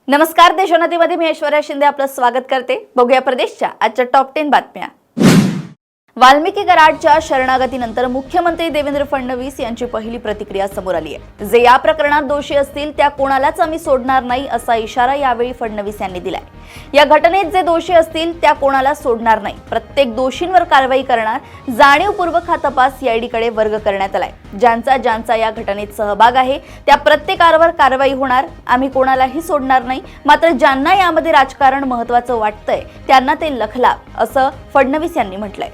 नमस्कार, देशोन्नतीमध्ये मी ऐश्वर्या शिंदे आपलं स्वागत करते। बघूया प्रदेशच्या आजच्या टॉप 10 बातम्या। वाल्मिकी कराडच्या शरणागतीनंतर मुख्यमंत्री देवेंद्र फडणवीस यांची पहिली प्रतिक्रिया समोर आली आहे। जे या प्रकरणात दोषी असतील त्या कोणालाच आम्ही सोडणार नाही असा इशारा यावेळी फडणवीस यांनी दिलाय। या घटनेत जे दोषी असतील त्या कोणाला सोडणार नाही, प्रत्येक दोषींवर कारवाई करणार, जाणीवपूर्वक हा तपास सीआयडीकडे वर्ग करण्यात आलाय। ज्यांचा या घटनेत सहभाग आहे त्या प्रत्येकावर कारवाई होणार, आम्ही कोणालाही सोडणार नाही। मात्र ज्यांना यामध्ये राजकारण महत्त्वाचं वाटतंय त्यांना ते लखलाप असं फडणवीस यांनी म्हटलंय।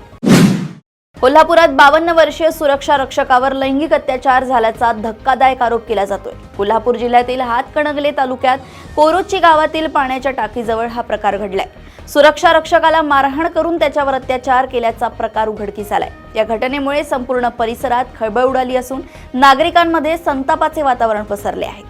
कोल्हापुरात 52 वर्षीय सुरक्षा रक्षकावर लैंगिक अत्याचार झाल्याचा धक्कादायक आरोप केला जातोय। कोल्हापूर जिल्ह्यातील हातकणंगले तालुक्यात कोरोची गावातील पाण्याच्या टाकीजवळ हा प्रकार घडलाय। सुरक्षा रक्षकाला मारहाण करून त्याच्यावर अत्याचार केल्याचा प्रकार उघडकीस आलाय। या घटनेमुळे संपूर्ण परिसरात खळबळ उडाली असून नागरिकांमध्ये संतापाचे वातावरण पसरले आहे।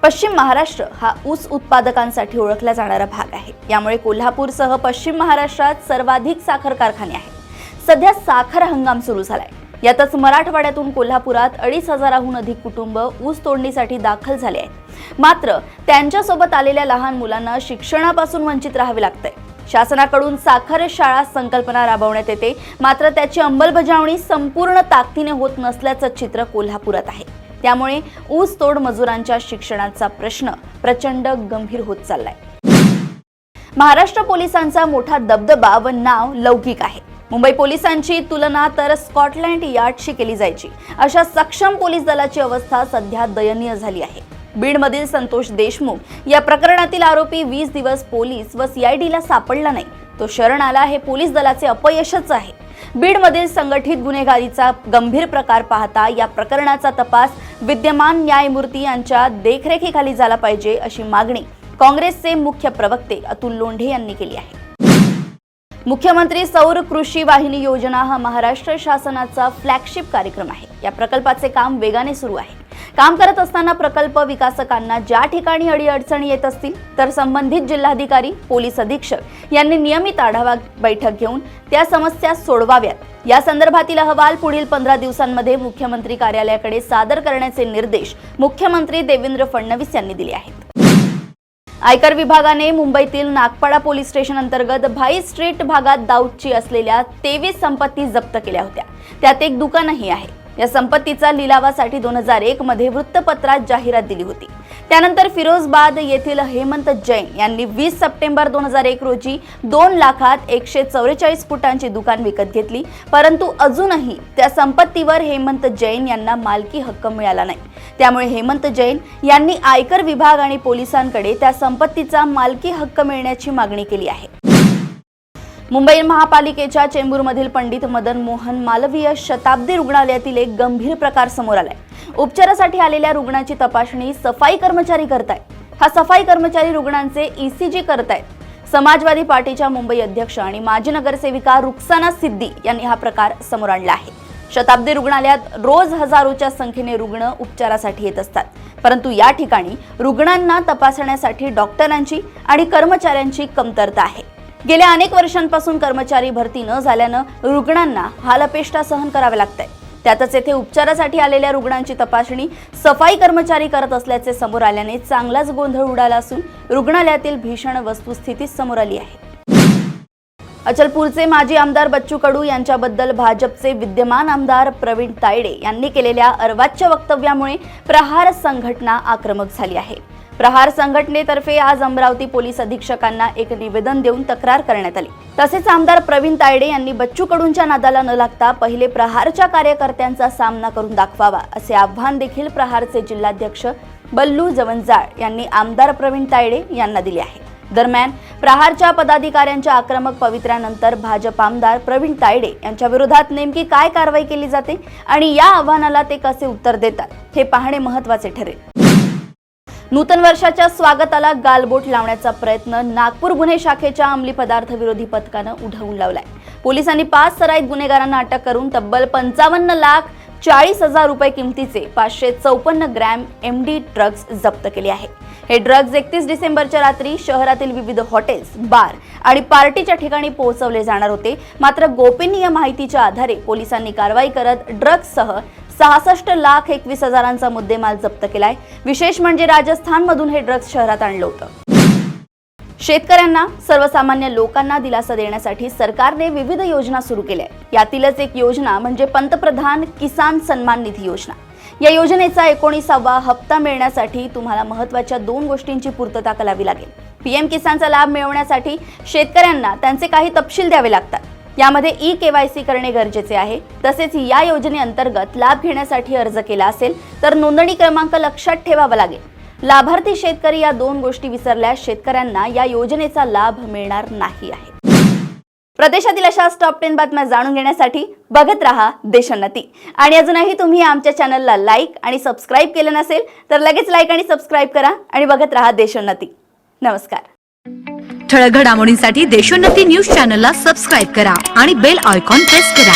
पश्चिम महाराष्ट्र हा ऊस उत्पादकांसाठी ओळखला जाणारा भाग आहे। यामुळे कोल्हापूरसह पश्चिम महाराष्ट्रात सर्वाधिक साखर कारखाने आहेत। सध्या साखर हंगाम सुरू झालाय। यातच मराठवाड्यातून कोल्हापुरात 2,500हून अधिक कुटुंब ऊस तोडणीसाठी दाखल झाले आहेत। मात्र त्यांच्यासोबत आलेल्या लहान मुलांना शिक्षणापासून वंचित राहावे लागतंय। शासनाकडून साखर शाळा संकल्पना राबवण्यात येते, मात्र त्याची अंमलबजावणी संपूर्ण ताकदीने होत नसल्याचं चित्र कोल्हापुरात आहे। त्यामुळे ऊस तोड मजुरांच्या शिक्षणाचा प्रश्न प्रचंड गंभीर होत चाललाय। महाराष्ट्र पोलिसांचा मोठा दबदबा व नाव लौकिक आहे। मुंबई पोलिसांची तुलना तर स्कॉटलँड यार्डशी केली जायची अशा सक्षम पोलीस दलाची अवस्था सध्या दयनीय झाली आहे। बीडमधील संतोष देशमुख या प्रकरणातील आरोपी 20 दिवस पोलीस व सीआयडीला सापडला नाही, तो शरण आला, हे पोलीस दलाचे अपयशच आहे। बीडमधील संघटित गुन्हेगारीचा गंभीर प्रकार पाहता या प्रकरणाचा तपास विद्यमान न्यायमूर्ती यांच्या देखरेखीखाली झाला पाहिजे अशी मागणी काँग्रेसचे मुख्य प्रवक्ते अतुल लोंढे यांनी केली आहे। मुख्यमंत्री सौर कृषी वाहिनी योजना हा महाराष्ट्र शासनाचा फ्लॅगशिप कार्यक्रम आहे। या प्रकल्पाचे काम वेगाने सुरू आहे। काम करत असताना प्रकल्प विकासकांना ज्या ठिकाणी अडीअडचणी येत असतील तर संबंधित जिल्हाधिकारी, पोलीस अधीक्षक यांनी नियमित आढावा बैठक घेऊन त्या समस्या सोडवाव्यात। या संदर्भातील अहवाल पुढील 15 दिवसांमध्ये मुख्यमंत्री कार्यालयाकडे सादर करण्याचे निर्देश मुख्यमंत्री देवेंद्र फडणवीस यांनी दिले आहेत। आयकर विभागाने मुंबईतील नागपाडा पोलीस स्टेशन अंतर्गत भाई स्ट्रीट भागात दाऊदची असलेल्या 23 संपत्ती जप्त केल्या होत्या। त्यात एक दुकानही आहे। या संपत्तीचा लिलावासाठी 2001 मध्ये वृत्तपत्रात जाहिरात दिली होती। त्यानंतर फिरोजबाद येथील हेमंत जैन यांनी 20 सप्टेंबर 2001 रोजी 2 लाखात 144 फुटांची दुकान विकत घेतली, परंतु अजूनही त्या संपत्तीवर हेमंत जैन यांना मालकी हक्क मिळाला नाही। त्यामुळे हेमंत जैन यांनी आयकर विभाग आणि पोलिसांकडे त्या संपत्तीचा मालकी हक्क मिळण्याची मागणी केली आहे। मुंबई महापालिकेच्या चेंबूरमधील पंडित मदन मोहन मालवीय शताब्दी रुग्णालयातील एक गंभीर प्रकार समोर आलाय। उपचारासाठी आलेल्या रुग्णाची तपासणी सफाई कर्मचारी करतायत। हा सफाई कर्मचारी रुग्णांचे ईसीजी करतायत। समाजवादी पार्टीच्या मुंबई अध्यक्ष आणि माजी नगरसेविका रुखसाना सिद्दी यांनी हा प्रकार समोर आणला आहे। शताब्दी रुग्णालयात रोज हजारोच्या संख्येने रुग्ण उपचारासाठी येत असतात, परंतु या ठिकाणी रुग्णांना तपासण्यासाठी डॉक्टरांची आणि कर्मचाऱ्यांची कमतरता आहे। गेल्या अनेक वर्षांपासून कर्मचारी भरती न झाल्यानं रुग्णांना हालअपेष्टा सहन करावे लागतंय। त्यातच येथे उपचारासाठी आलेल्या रुग्णांची तपासणी सफाई कर्मचारी करत असल्याचे समोर आल्याने चांगलाच गोंधळ उडाला असून रुग्णालयातील भीषण वस्तुस्थिती समोर आली आहे। अचलपूरचे माजी आमदार बच्चू कडू यांच्याबद्दल भाजपचे विद्यमान आमदार प्रवीण तायडे यांनी केलेल्या अर्वाच्य वक्तव्यामुळे प्रहार संघटना आक्रमक झाली आहे। प्रहार संघटनेतर्फे आज अमरावती पोलीस अधीक्षकांना एक निवेदन देऊन तक्रार करण्यात आली। तसेच आमदार प्रवीण तायडे यांनी बच्चू कडूंच्या नादाला न लागता पहिले प्रहारच्या कार्यकर्त्यांचा सामना करून दाखवावा असे आव्हान देखील प्रहारचे जिल्हाध्यक्ष बल्लू जवंजाळ यांनी आमदार प्रवीण तायडे यांना दिले आहे। दरम्यान प्रहारच्या पदाधिकाऱ्यांच्या आक्रमक पवित्र्यानंतर भाजप आमदार प्रवीण तायडे यांच्या विरोधात नेमकी काय कारवाई केली जाते आणि या आव्हानाला ते कसे उत्तर देतात हे पाहणे महत्त्वाचे ठरेल। नूतन वर्षाच्या स्वागताला गालबोट लावण्याचा प्रयत्न नागपूर गुन्हे शाखेच्या अंमली पदार्थ विरोधी पथकानं उधळून लावलाय। पोलिसांनी 5 सराईत गुन्हेगारांना अटक करून तब्बल 55,40,00,000 रुपये किमतीचे 554 ग्रॅम MD ड्रग्ज जप्त केले आहे। हे ड्रग्ज 31 डिसेंबरच्या रात्री शहरातील विविध हॉटेल्स, बार आणि पार्टीच्या ठिकाणी पोहोचवले जाणार होते। मात्र गोपनीय माहितीच्या आधारे पोलिसांनी कारवाई करत ड्रग्जसह 66,21,000चा मुद्देमाल जप्त केलाय. विशेष म्हणजे राजस्थानमधून हे ड्रग्ज शहरात आणलं होतं. शेतकऱ्यांना, सर्वसामान्य लोकांना दिलासा देण्यासाठी सरकारने विविध योजना सुरू केल्या. यातीलच एक योजना म्हणजे पंतप्रधान किसान सन्मान निधी योजना. या योजनेचा 19वा हप्ता मिळण्यासाठी तुम्हाला महत्त्वाच्या 2 गोष्टींची पूर्तता करावी लागेल. पीएम किसानचा लाभ मिळवण्यासाठी शेतकऱ्यांना त्यांचे काही तपशील द्यावे लागतात. यामध्ये ई-केवायसी करणे गरजेचे आहे. तसेच या योजनेअंतर्गत लाभ घेण्यासाठी अर्ज केला असेल तर नोंदणी क्रमांक लक्षात ठेवावा लागेल. लाभार्थी शेतकरी या 2 गोष्टी विसरल्यास शेतकऱ्यांना या योजनेचा लाभ मिळणार नाही आहे. प्रदेशातील अशाच टॉप 10 बातम्या जाणून घेण्यासाठी बघत रहा देशोन्नती. आणि अजूनही तुम्ही आमच्या चॅनलला लाईक आणि सबस्क्राईब केलं नसेल तर लगेच लाईक आणि सबस्क्राईब करा आणि बघत रहा देशोन्नती. नमस्कार. ठळक घडामोडींसाठी देशोन्नती न्यूज चॅनलला सबस्क्राईब करा आणि बेल आयकॉन प्रेस करा.